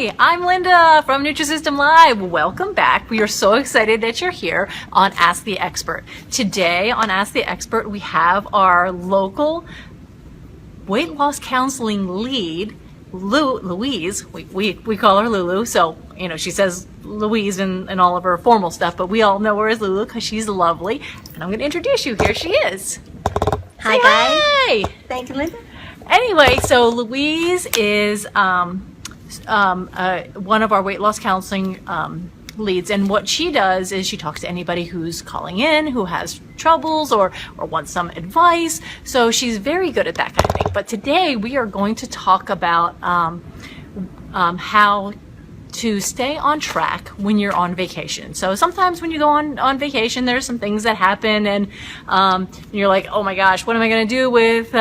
Hi, I'm Linda from Nutrisystem Live. Welcome back. We are so excited that you're here on Ask the Expert. Today on Ask the Expert, we have our local weight loss counseling lead, Louise. We call her Lulu, so she says Louise in all of her formal stuff, but we all know her as Lulu because she's lovely. And I'm going to introduce you. Here she is. Hi, guys. Hi. Thank you, Linda. Anyway, so Louise is one of our weight loss counseling leads, and what she does is she talks to anybody who's calling in who has troubles or wants some advice. So she's very good at that kind of thing. But today we are going to talk about how to stay on track when you're on vacation. So sometimes when you go on vacation, there's some things that happen and you're like, oh my gosh, what am I going to do with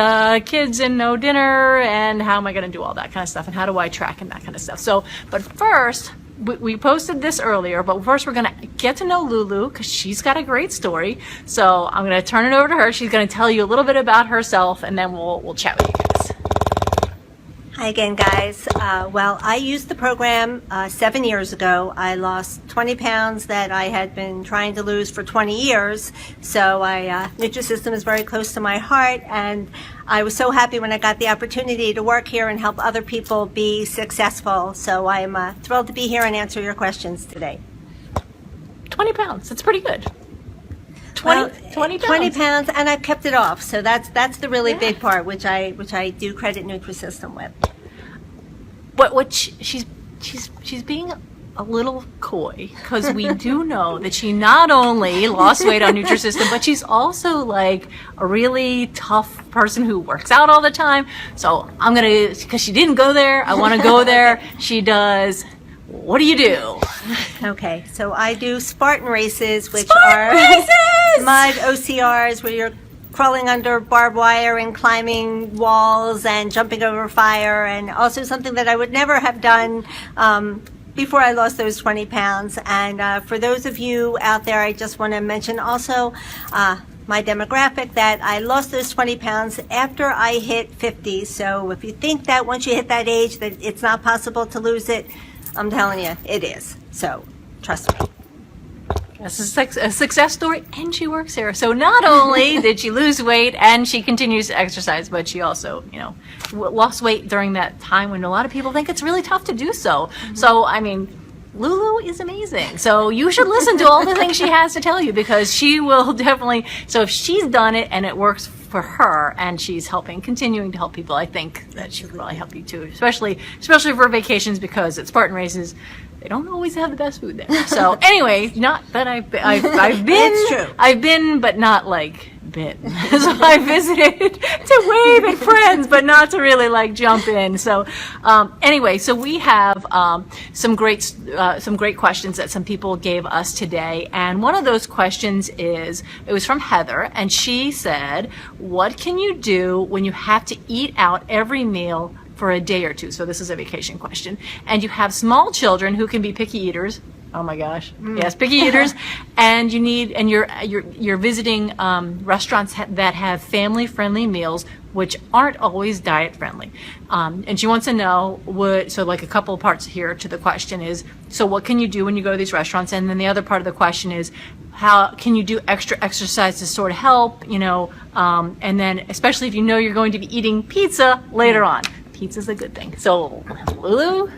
kids and no dinner, and how am I going to do all that kind of stuff, and how do I track and that kind of stuff. So, but first, we posted this earlier, but first we're going to get to know Lulu because she's got a great story. So I'm going to turn it over to her. She's going to tell you a little bit about herself, and then we'll chat with you guys. Hi again, guys. Well, I used the program 7 years ago. I lost 20 pounds that I had been trying to lose for 20 years. So Nutrisystem is very close to my heart, and I was so happy when I got the opportunity to work here and help other people be successful. So I'm thrilled to be here and answer your questions today. 20 pounds, that's pretty good. 20 pounds. 20 pounds, and I've kept it off. So that's the really big part, which I do credit Nutrisystem with. But she's being a little coy, because we do know that she not only lost weight on Nutrisystem, but she's also like a really tough person who works out all the time. So I'm gonna, because she didn't go there, I want to go there. She does. What do you do? Okay, so I do Spartan races, which Spartan are races! mud OCRs, where you're crawling under barbed wire and climbing walls and jumping over fire, and also something that I would never have done before I lost those 20 pounds. And for those of you out there, I just want to mention also my demographic, that I lost those 20 pounds after I hit 50. So if you think that once you hit that age that it's not possible to lose it, I'm telling you, it is. So trust me. This is a success story, and she works here. So not only did she lose weight and she continues to exercise, but she also, lost weight during that time when a lot of people think it's really tough to do so. Mm-hmm. So, I mean, Lulu is amazing. So you should listen to all the things she has to tell you, because she will definitely, so if she's done it and it works for her and she's continuing to help people, I think that she can really help you too, especially for vacations, because at Spartan races, they don't always have the best food there. So anyway, not that I've been, it's true. I've been, but not like been. So I visited to wave at friends, but not to really jump in. So anyway, so we have some great questions that some people gave us today, and one of those questions it was from Heather, and she said, what can you do when you have to eat out every meal for a day or two? So this is a vacation question, and you have small children who can be picky eaters. Oh my gosh. Yes, picky eaters. And you're visiting restaurants that have family-friendly meals, which aren't always diet-friendly. And she wants to know a couple parts here to the question is, so what can you do when you go to these restaurants? And then the other part of the question is, how can you do extra exercise to sort of help, and then especially if you're going to be eating pizza later on. Pizza's a good thing. So, Lulu?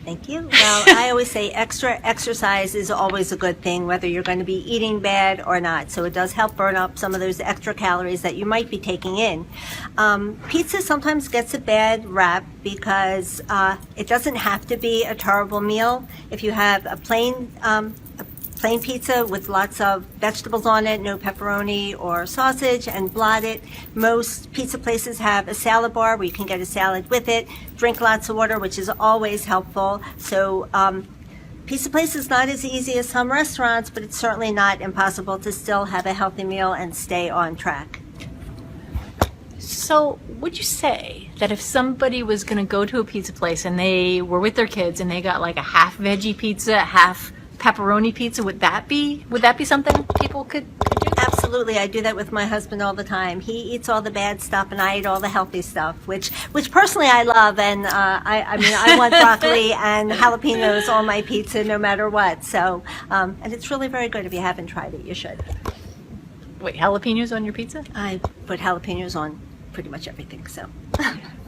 Thank you. Well, I always say extra exercise is always a good thing, whether you're going to be eating bad or not. So it does help burn up some of those extra calories that you might be taking in. Pizza sometimes gets a bad rap because it doesn't have to be a terrible meal. If you have a plain pizza with lots of vegetables on it, no pepperoni or sausage, and blot it. Most pizza places have a salad bar where you can get a salad with it. Drink lots of water, which is always helpful. So pizza place is not as easy as some restaurants, but it's certainly not impossible to still have a healthy meal and stay on track. So would you say that if somebody was going to go to a pizza place and they were with their kids and they got like a half veggie pizza, half pepperoni pizza, would that be something people could do? absolutely. I do that with my husband all the time. He eats all the bad stuff, and I eat all the healthy stuff, which personally I love. And I mean, I want broccoli and jalapenos on my pizza no matter what. So, and it's really very good. If you haven't tried it, you should. Wait, jalapenos on your pizza? I put jalapenos on pretty much everything. So.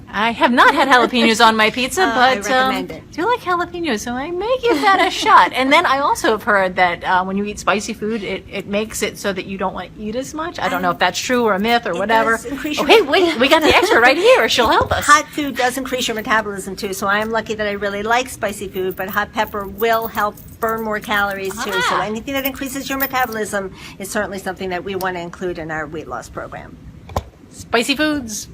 I have not had jalapenos on my pizza, but I recommend it. I do like jalapenos, so I may give that a shot. And then I also have heard that when you eat spicy food, it makes it so that you don't want to eat as much. I don't know if that's true or a myth or whatever. Oh, hey, wait, we got the expert right here. She'll help us. Hot food does increase your metabolism too, so I am lucky that I really like spicy food, but hot pepper will help burn more calories too. So anything that increases your metabolism is certainly something that we want to include in our weight loss program. Spicy foods.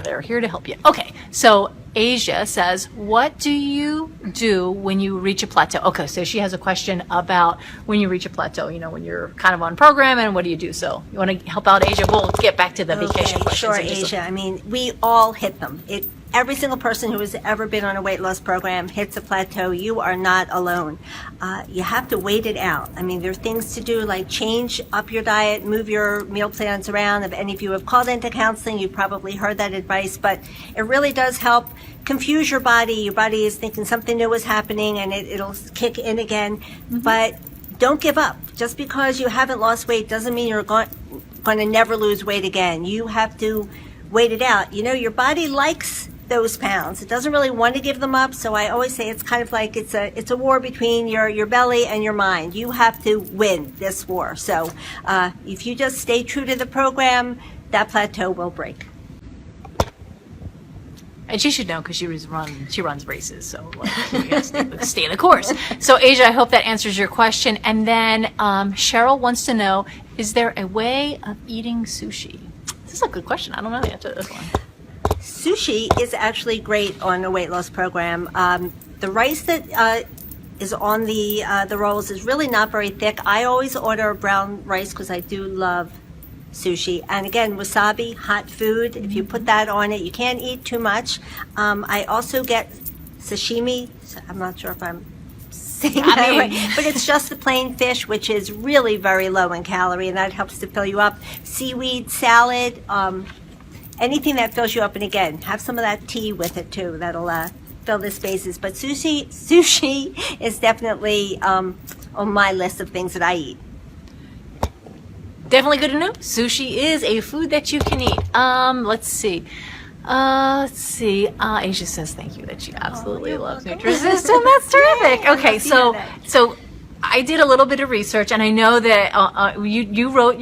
They're here to help you. Okay, so Asia says, what do you do when you reach a plateau? Okay, so she has a question about when you reach a plateau, when you're kind of on program, and what do you do? So you want to help out Asia? We'll get back to the vacation questions. Sure, Asia. I mean, we all hit them. Every single person who has ever been on a weight loss program hits a plateau. You are not alone. You have to wait it out. I mean, there are things to do like change up your diet, move your meal plans around. If any of you have called into counseling, you've probably heard that advice, but it really does help confuse your body. Your body is thinking something new is happening, and it'll kick in again. Mm-hmm. But don't give up. Just because you haven't lost weight doesn't mean you're going to never lose weight again. You have to wait it out. Your body likes those pounds. It doesn't really want to give them up, so I always say it's kind of like it's a war between your belly and your mind. You have to win this war. So if you just stay true to the program, that plateau will break. And she should know because she runs races, so you gotta stay the course. So Asia, I hope that answers your question. And then Cheryl wants to know, is there a way of eating sushi? This is a good question. I don't know the answer to this one. Sushi is actually great on a weight loss program. The rice that is on the rolls is really not very thick. I always order brown rice because I do love sushi. And again, wasabi, hot food. If you put that on it, you can't eat too much. I also get sashimi. I'm not sure if I'm saying that right, but it's just the plain fish, which is really very low in calorie, and that helps to fill you up. Seaweed, salad, anything that fills you up, and again, have some of that tea with it too. That'll fill the spaces. But sushi is definitely on my list of things that I eat. Definitely good to know. Sushi is a food that you can eat. Let's see. Asia says thank you that she absolutely loves Nutrisystem. That's terrific. Okay, so I did a little bit of research, and I know that you wrote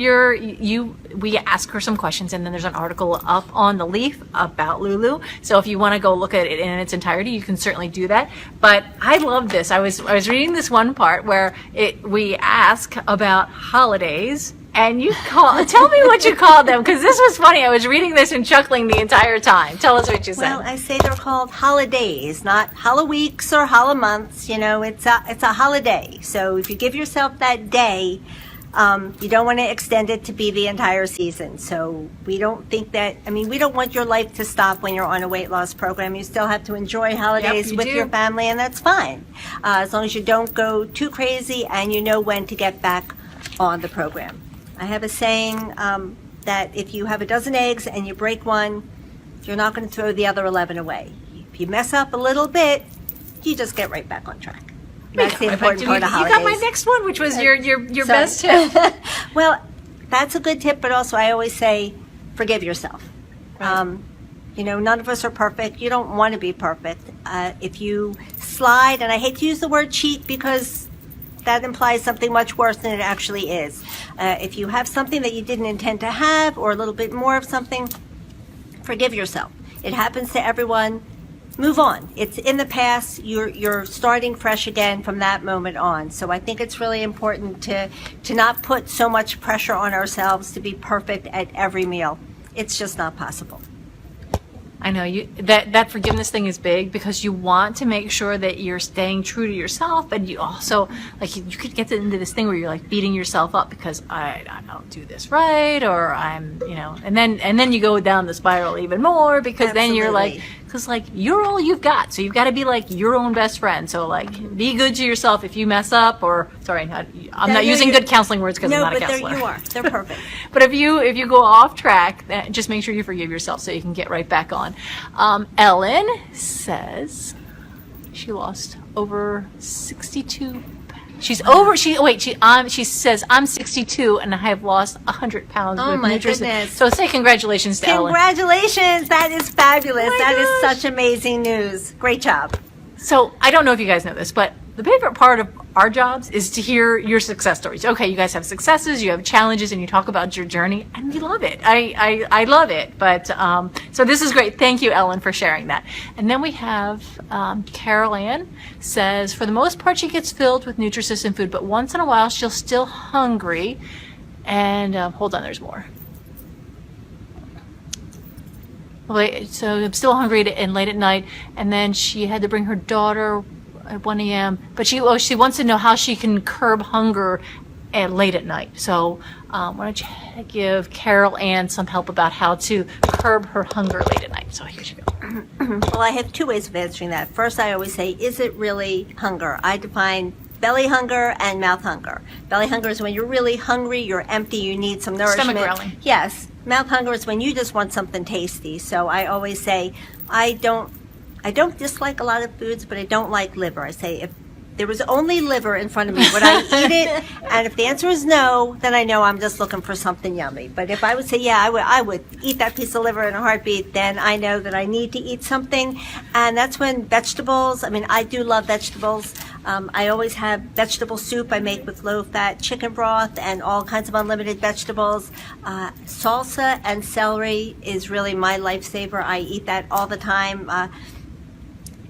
we asked her some questions, and then there's an article up on the Leaf about Lulu. So if you want to go look at it in its entirety, you can certainly do that. But I love this. I was reading this one part where we ask about holidays. And tell me what you called them, because this was funny. I was reading this and chuckling the entire time. Tell us what you said. Well, I say they're called holidays, not holiweeks or holimonths. It's a holiday. So if you give yourself that day, you don't want to extend it to be the entire season. So we don't want your life to stop when you're on a weight loss program. You still have to enjoy holidays with your family, and that's fine. As long as you don't go too crazy and you know when to get back on the program. I have a saying that if you have a dozen eggs and you break one, you're not going to throw the other 11 away. If you mess up a little bit, you just get right back on track. That's the important part of holidays. You got my next one, which was your best tip. Well, that's a good tip, but also I always say, forgive yourself. Right. None of us are perfect. You don't want to be perfect. If you slide, and I hate to use the word cheat because that implies something much worse than it actually is. If you have something that you didn't intend to have, or a little bit more of something, forgive yourself. It happens to everyone. Move on. It's in the past. You're starting fresh again from that moment on. So I think it's really important to not put so much pressure on ourselves to be perfect at every meal. It's just not possible. I know that forgiveness thing is big because you want to make sure that you're staying true to yourself, and you also you could get into this thing where you're beating yourself up because I don't do this right, or I'm and then you go down the spiral even more because then you're because like you're all you've got, so you've got to be like your own best friend. So like be good to yourself. If you mess up, or sorry, I'm not using good counseling words because I'm not a counselor. No, but there you are. They're perfect. But if you go off track, just make sure you forgive yourself so you can get right back on. Ellen says she lost over 62. She says I'm 62 and I have lost 100 pounds. Oh with my Nutrisystem. goodness. So say congratulations to Ellen. Congratulations. That is fabulous. Oh my That is gosh. such amazing news. Great job. So I don't know if you guys know this, but the favorite part of our jobs is to hear your success stories. Okay, you guys have successes, you have challenges, and you talk about your journey, and we love it. I love it. But so this is great. Thank you, Ellen, for sharing that. And then we have Carol Ann says, for the most part, she gets filled with Nutrisystem food, but once in a while, she's still hungry. And hold on, there's more. So I'm still hungry and late at night, and then she had to bring her daughter at 1 a.m. But she wants to know how she can curb hunger late at night. So why don't you give Carol Ann some help about how to curb her hunger late at night? So here you go. Well, I have two ways of answering that. First, I always say, is it really hunger? I define belly hunger and mouth hunger. Belly hunger is when you're really hungry, you're empty, you need some nourishment. Stomach growling. Yes. Mouth hunger is when you just want something tasty. So I always say, I don't dislike a lot of foods, but I don't like liver. I say, if there was only liver in front of me, would I eat it? And if the answer is no, then I know I'm just looking for something yummy. But if I would say, yeah, I would eat that piece of liver in a heartbeat, then I know that I need to eat something. And that's when vegetables, I do love vegetables. I always have vegetable soup I make with low-fat chicken broth and all kinds of unlimited vegetables. Salsa and celery is really my lifesaver. I eat that all the time.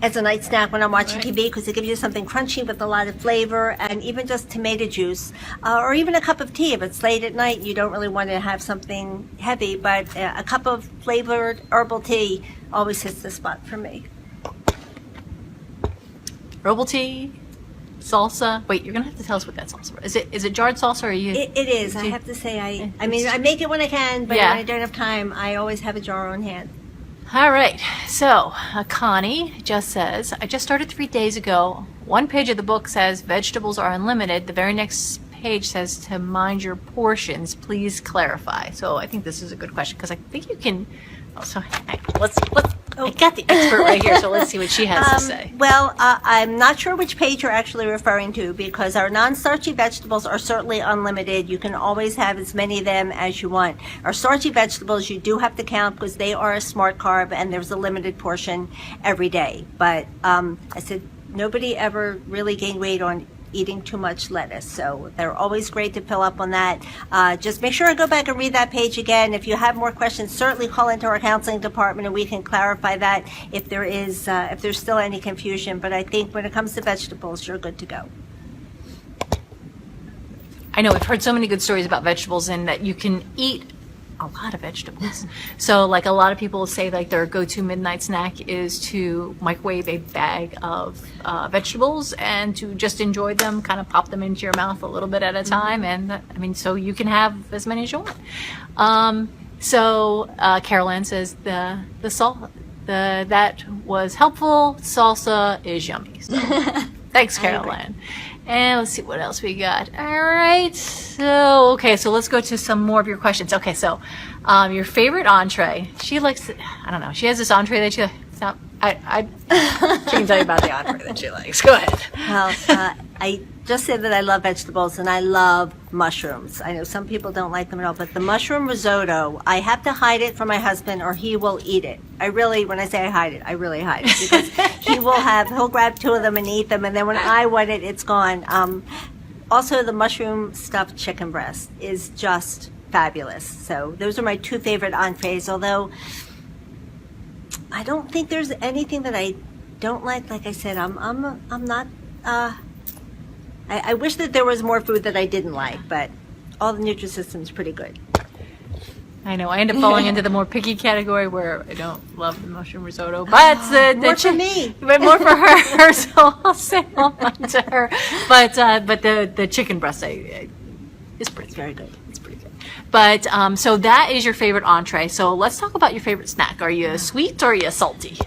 As a night snack when I'm watching TV, because it gives you something crunchy with a lot of flavor, and even just tomato juice, or even a cup of tea. If it's late at night, you don't really want to have something heavy, but a cup of flavored herbal tea always hits the spot for me. Herbal tea, salsa. Wait, you're gonna have to tell us what that salsa is. Is it jarred salsa, or are you? It is. I have to say, I make it when I can, but when I don't have time, I always have a jar on hand. All right, so Connie just says, I just started 3 days ago. One page of the book says vegetables are unlimited. The very next page says to mind your portions. Please clarify. So I think this is a good question because I think you can. Also, I got the expert right here, so let's see what she has to say. Well, I'm not sure which page you're actually referring to, because our non-starchy vegetables are certainly unlimited. You can always have as many of them as you want. Our starchy vegetables, you do have to count because they are a smart carb, and there's a limited portion every day. But I said nobody ever really gained weight on eating too much lettuce, so they're always great to fill up on that. Just make sure I go back and read that page again. If you have more questions, certainly call into our counseling department and we can clarify that if there's still any confusion. But I think when it comes to vegetables, you're good to go. I know we've heard so many good stories about vegetables and that you can eat a lot of vegetables. So like a lot of people say like their go-to midnight snack is to microwave a bag of vegetables and to just enjoy them, kind of pop them into your mouth a little bit at a time. And so you can have as many as you want. So Carol Ann says that was helpful. Salsa is yummy. So thanks, Carol Ann. And let's see what else we got. All right. So let's go to some more of your questions. Okay, so your favorite entree. She likes, I don't know, she has this entree that she can tell you about the entree that she likes. Go ahead. Well, I just said that I love vegetables and I love mushrooms. I know some people don't like them at all, but the mushroom risotto, I have to hide it from my husband or he will eat it. When I say I hide it, I really hide it, because he'll grab 2 of them and eat them, and then when I want it, it's gone. Also, the mushroom stuffed chicken breast is just fabulous. So those are my 2 favorite entrees, although I don't think there's anything that I don't like. Like I said, I'm not. I wish that there was more food that I didn't like, but all the Nutrisystem is pretty good. I know. I end up falling into the more picky category where I don't love the mushroom risotto, but more for me. But more for her. So I'll say on to her. But the chicken breast is pretty Very good. It's pretty good. But so that is your favorite entree. So let's talk about your favorite snack. Are you sweet or are you salty?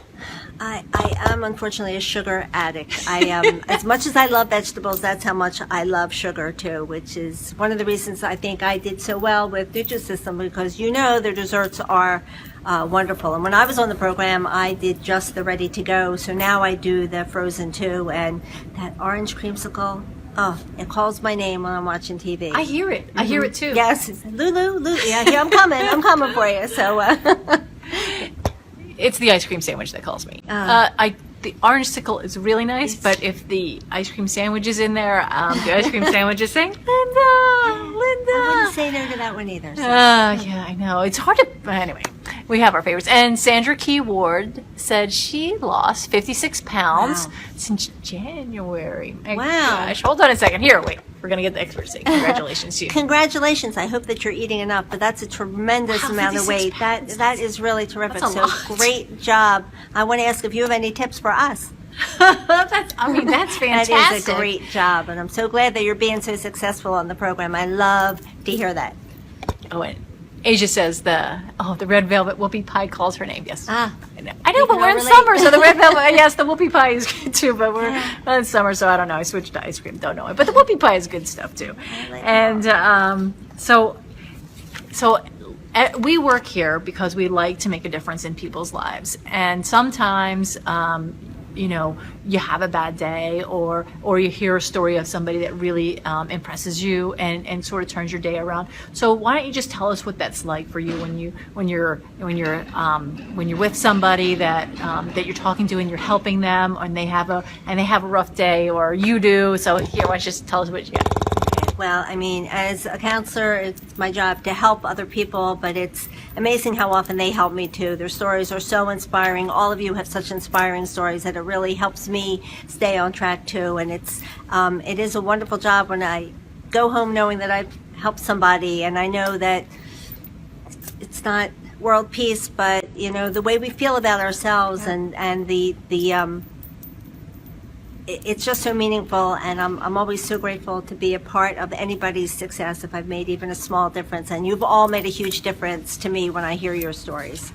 I am unfortunately a sugar addict. As much as I love vegetables, that's how much I love sugar too, which is one of the reasons I think I did so well with Nutrisystem, because their desserts are wonderful. And when I was on the program, I did just the ready to go. So now I do the frozen too, and that orange creamsicle. Oh, it calls my name when I'm watching TV. I hear it. I hear it too. Yes, it's Lulu. Yeah, here I'm coming. I'm coming for you. So. It's the ice cream sandwich that calls me. The orange sickle is really nice, but if the ice cream sandwich is in there, the ice cream sandwich is saying, Linda. I wouldn't say no to that one either. So. Yeah, I know. It's hard to, anyway, we have our favorites. And Sandra Key Ward said she lost 56 pounds since January. My gosh. Hold on a second. Here, wait. We're going to get the experts say congratulations to you. Congratulations. I hope that you're eating enough, but that's a tremendous amount of weight. That is really terrific. That's a lot. Great job. I want to ask if you have any tips for us. That's fantastic. That is a great job, and I'm so glad that you're being so successful on the program. I love to hear that. Oh, and Asia says the red velvet whoopie pie calls her name. Yes. I know, but we're in summer, so the red velvet. Yes, the whoopie pie is good too, but we're not in summer, so I don't know. I switched to ice cream. Don't know it, but the whoopie pie is good stuff too. And so we work here because we like to make a difference in people's lives, and sometimes. You have a bad day, or you hear a story of somebody that really impresses you and sort of turns your day around. So why don't you just tell us what that's like for you when you're with somebody that you're talking to and you're helping them, and they have a rough day, or you do. So here, why don't you just tell us what you got? Well, I mean, as a counselor, it's my job to help other people, but it's amazing how often they help me too. Their stories are so inspiring. All of you have such inspiring stories that it really helps me stay on track too. And it is a wonderful job when I go home knowing that I've helped somebody, and I know that it's not world peace, but the way we feel about ourselves and it's just so meaningful, and I'm always so grateful to be a part of anybody's success if I've made even a small difference. And you've all made a huge difference to me when I hear your stories.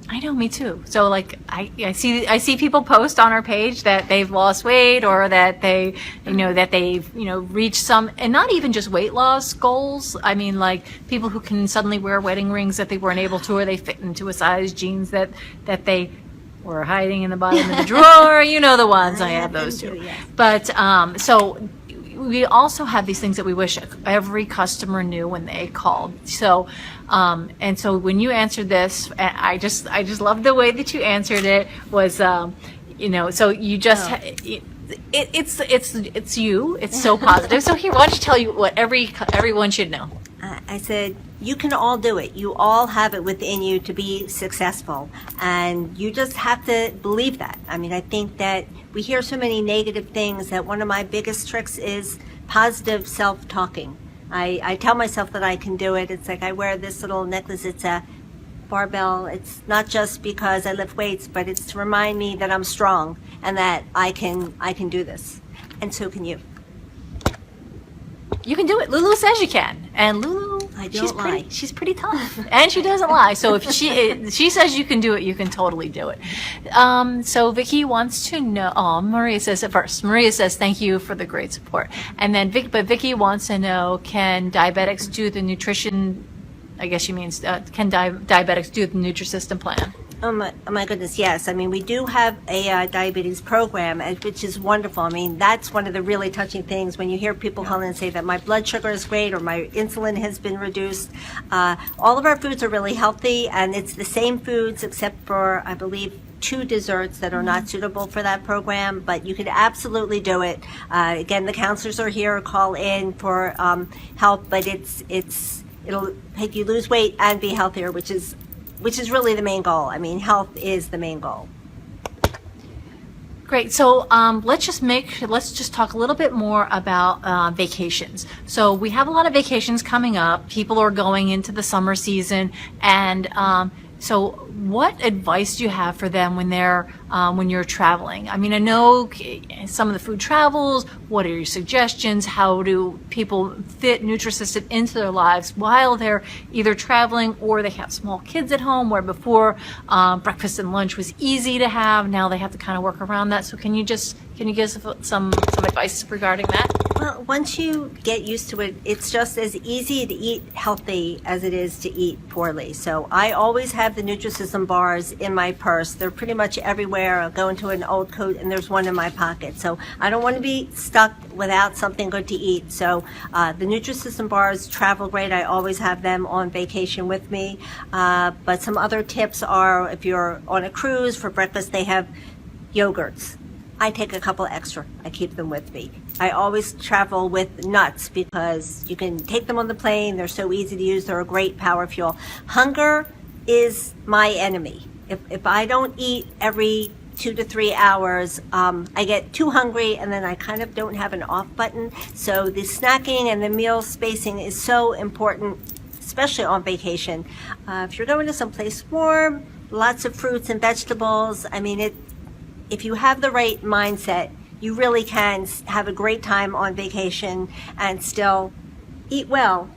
I know, me too. So like I see people post on our page that they've lost weight, or that they've reached some, and not even just weight loss goals. I mean, like people who can suddenly wear wedding rings that they weren't able to, or they fit into a size jeans that they were hiding in the bottom of the drawer. The ones. I have those too. Yes. But so we also have these things that we wish every customer knew when they called. So and so when you answered this, I just love the way that you answered it. Was so you just it's you. It's so positive. So here, why don't you tell you what everyone should know? I said, you can all do it. You all have it within you to be successful. And you just have to believe that. I mean, I think that we hear so many negative things that one of my biggest tricks is positive self-talking. I tell myself that I can do it. It's like I wear this little necklace. It's a barbell. It's not just because I lift weights, but it's to remind me that I'm strong and that I can do this. And so can you. You can do it. Lulu says you can, and Lulu, she's pretty tough, and she doesn't lie. So if she says you can do it, you can totally do it. So Vicky wants to know. Oh, Maria says it first. Maria says thank you for the great support, and then Vicky wants to know: can diabetics do the nutrition? I guess she means can diabetics do the Nutrisystem plan? Oh my goodness, yes. I mean, we do have a diabetes program, which is wonderful. I mean, that's one of the really touching things when you hear people call in and say that my blood sugar is great or my insulin has been reduced. All of our foods are really healthy, and it's the same foods except for, I believe, 2 desserts that are not suitable for that program, but you could absolutely do it. Again, the counselors are here, call in for help, but it'll make you lose weight and be healthier, which is really the main goal. I mean, health is the main goal. Great. So let's just talk a little bit more about vacations. So we have a lot of vacations coming up. People are going into the summer season, and So what advice do you have for them when they're when you're traveling? I mean, I know some of the food travels. What are your suggestions? How do people fit Nutrisystem into their lives while they're either traveling or they have small kids at home, where before breakfast and lunch was easy to have, now they have to kind of work around that. So can you give us some advice regarding that? Well, once you get used to it, it's just as easy to eat healthy as it is to eat poorly. So I always have the Nutrisystem bars in my purse. They're pretty much everywhere. I'll go into an old coat and there's one in my pocket. So I don't want to be stuck without something good to eat. So the Nutrisystem bars travel great. I always have them on vacation with me. But some other tips are, if you're on a cruise for breakfast, they have yogurts. I take a couple extra. I keep them with me. I always travel with nuts because you can take them on the plane. They're so easy to use. They're a great power fuel. Hunger is my enemy. If I don't eat every 2 to 3 hours, I get too hungry and then I kind of don't have an off button. So the snacking and the meal spacing is so important, especially on vacation. If you're going to someplace warm, lots of fruits and vegetables, I mean, if you have the right mindset, you really can have a great time on vacation and still eat well.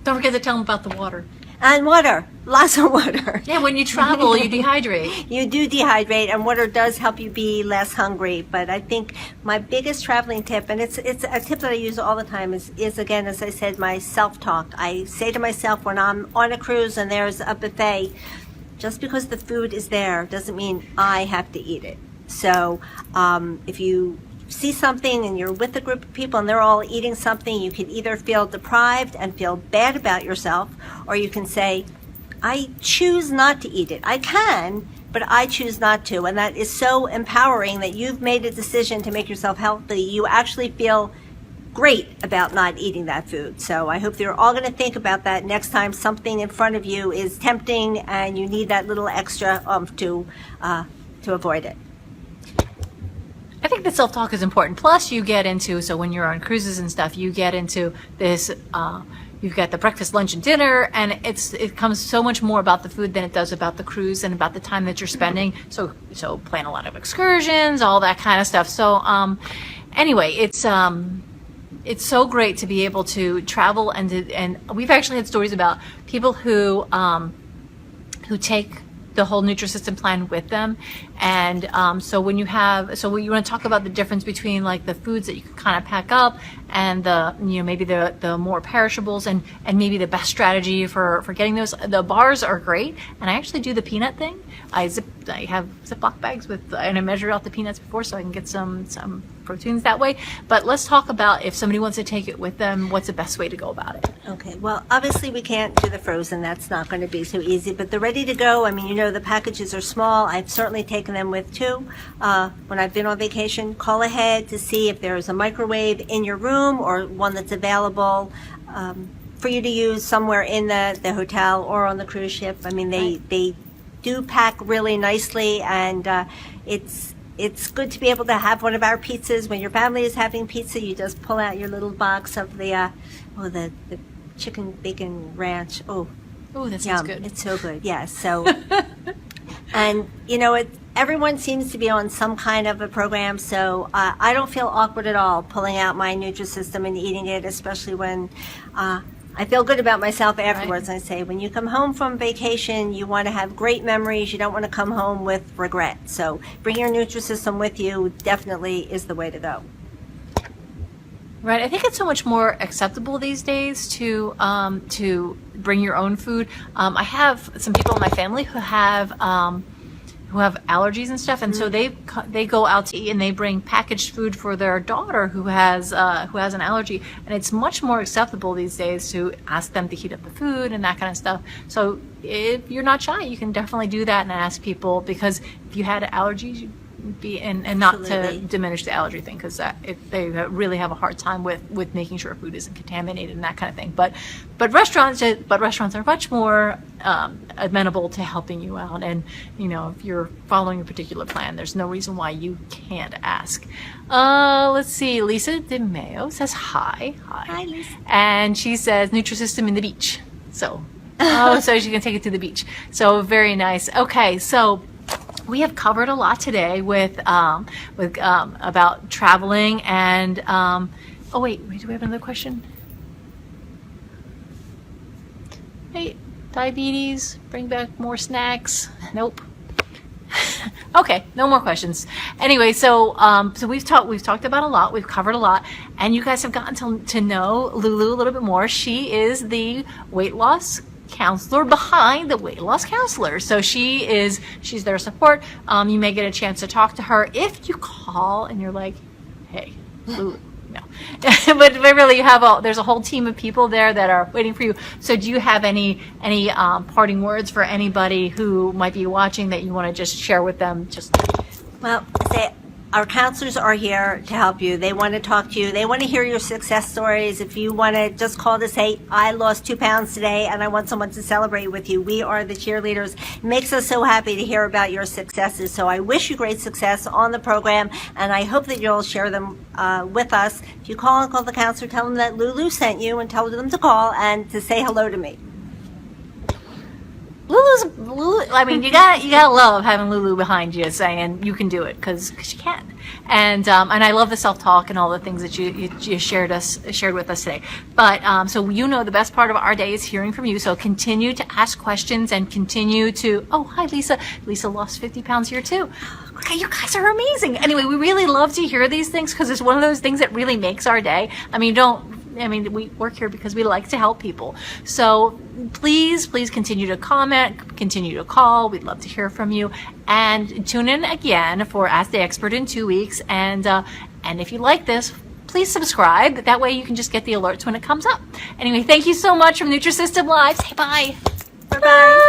Don't forget to tell them about the water. And water, lots of water. Yeah, when you travel, you dehydrate. You do dehydrate, and water does help you be less hungry. But I think my biggest traveling tip, and it's a tip that I use all the time, is again, as I said, my self-talk. I say to myself when I'm on a cruise and there's a buffet, just because the food is there doesn't mean I have to eat it. So if you see something and you're with a group of people and they're all eating something, you can either feel deprived and feel bad about yourself, or you can say, I choose not to eat it. I can, but I choose not to. And that is so empowering that you've made a decision to make yourself healthy. You actually feel great about not eating that food. So I hope you're all going to think about that next time something in front of you is tempting and you need that little extra to avoid it. I think that self-talk is important. Plus, you get into, so when you're on cruises and stuff, you get into this, you've got the breakfast, lunch, and dinner, and it comes so much more about the food than it does about the cruise and about the time that you're spending. So plan a lot of excursions, all that kind of stuff. So anyway, it's so great to be able to travel, and we've actually had stories about people who take the whole Nutrisystem plan with them. And so when you want to talk about the difference between like the foods that you can kind of pack up and maybe the more perishables, and maybe the best strategy for getting those. The bars are great, and I actually do the peanut thing. I have Ziploc bags and I measure out the peanuts before so I can get some proteins that way. But let's talk about, if somebody wants to take it with them, what's the best way to go about it? Okay, well, obviously we can't do the frozen. That's not going to be so easy. But the ready to go, I mean, the packages are small. I've certainly taken them with too. When I've been on vacation, call ahead to see if there's a microwave in your room or one that's available for you to use somewhere in the hotel or on the cruise ship. I mean, they do pack really nicely, and it's good to be able to have one of our pizzas. When your family is having pizza, you just pull out your little box of the chicken bacon ranch. Oh, that sounds good. It's so good. Yes. So, and everyone seems to be on some kind of a program, so I don't feel awkward at all pulling out my Nutrisystem and eating it, especially when I feel good about myself afterwards. Right. I say, when you come home from vacation, you want to have great memories. You don't want to come home with regret. So bring your Nutrisystem with you definitely is the way to go. Right. I think it's so much more acceptable these days to bring your own food. I have some people in my family who have allergies and stuff, and so they go out to eat and they bring packaged food for their daughter who has an allergy, and it's much more acceptable these days to ask them to heat up the food and that kind of stuff. So if you're not shy, you can definitely do that and ask people, because if you had allergies, you'd be and not Absolutely. to diminish the allergy thing, because they really have a hard time with making sure food isn't contaminated and that kind of thing. But restaurants are much more amenable to helping you out, and if you're following a particular plan, there's no reason why you can't ask. Let's see. Lisa DeMayo says hi. Hi, Lisa. And she says Nutrisystem in the beach. So Oh, so she can take it to the beach. So very nice. Okay, so we have covered a lot today with about traveling and oh wait, do we have another question? Hey, diabetes, bring back more snacks. Nope. Okay, no more questions. Anyway, so we've talked about a lot, we've covered a lot, and you guys have gotten to know Lulu a little bit more. She is the weight loss counselor behind the weight loss counselor. So she's their support. You may get a chance to talk to her if you call and you're like, hey, Lulu. No, but really, there's a whole team of people there that are waiting for you. So, do you have any parting words for anybody who might be watching that you want to just share with them? Well, our counselors are here to help you. They want to talk to you. They want to hear your success stories. If you want to just call to say, I lost 2 pounds today and I want someone to celebrate with you, we are the cheerleaders. It makes us so happy to hear about your successes. So I wish you great success on the program, and I hope that you'll share them with us. If you call the counselor, tell them that Lulu sent you and tell them to call and to say hello to me. Lulu, I mean, you gotta love having Lulu behind you saying you can do it, because you can. And I love the self-talk and all the things that you shared with us today. But so the best part of our day is hearing from you. So continue to ask questions and continue to. Oh, hi, Lisa. Lisa lost 50 pounds here too. Okay, you guys are amazing. Anyway, we really love to hear these things because it's one of those things that really makes our day. We work here because we like to help people. So please continue to comment, continue to call. We'd love to hear from you. And tune in again for Ask the Expert in 2 weeks. And if you like this, please subscribe. That way you can just get the alerts when it comes up. Anyway, thank you so much from Nutrisystem Live. Say bye. Bye-bye.